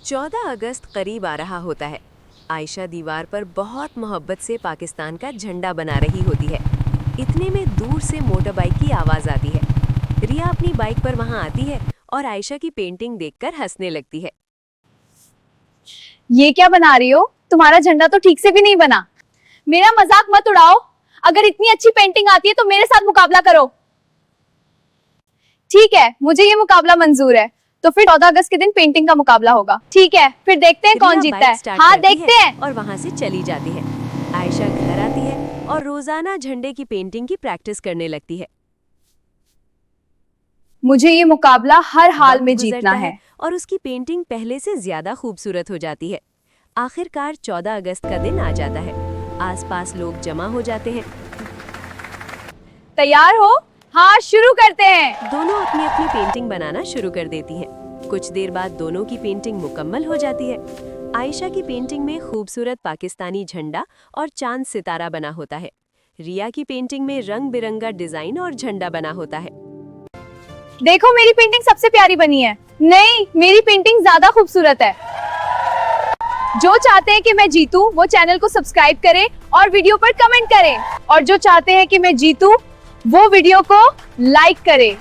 14 अगस्त करीब आ रहा होता है। आयशा दीवार पर बहुत मोहब्बत से पाकिस्तान का झंडा बना रही होती है। इतने में दूर से मोटर बाइक की आवाज आती है। रिया अपनी बाइक पर वहां आती है और आयशा की पेंटिंग देखकर हंसने लगती है। ये क्या बना रही हो? तुम्हारा झंडा तो ठीक से भी नहीं बना। मेरा मजाक मत उड़ाओ। अगर इतनी अच्छी पेंटिंग आती है तो मेरे साथ मुकाबला करो। ठीक है, मुझे ये मुकाबला मंजूर है। तो फिर 14 अगस्त के दिन पेंटिंग का मुकाबला होगा। ठीक है, फिर देखते हैं कौन जीतता है। हाँ, देखते हैं। और वहां से चली जाती है। आयशा घर आती है और रोजाना झंडे की पेंटिंग की प्रैक्टिस करने लगती है। मुझे ये मुकाबला हर हाल में वक्त जीतना गुजरता है। और उसकी पेंटिंग पहले से ज्यादा खूबसूरत हो जाती है। आखिरकार 14 अगस्त का दिन आ जाता है। आसपास लोग जमा हो जाते हैं। तैयार हो? हाँ, शुरू करते हैं। दोनों अपनी अपनी पेंटिंग बनाना शुरू कर देती हैं। कुछ देर बाद दोनों की पेंटिंग मुकम्मल हो जाती है। आयशा की पेंटिंग में खूबसूरत पाकिस्तानी झंडा और चांद सितारा बना होता है। रिया की पेंटिंग में रंग बिरंगा डिजाइन और झंडा बना होता है। देखो, मेरी पेंटिंग सबसे प्यारी बनी है। नहीं, मेरी पेंटिंग ज्यादा खूबसूरत है। जो चाहते हैं कि मैं जीतूं, वो चैनल को सब्सक्राइब करें और वीडियो पर कमेंट करें। और जो चाहते हैं कि मैं जीतूं, वो वीडियो को लाइक करें।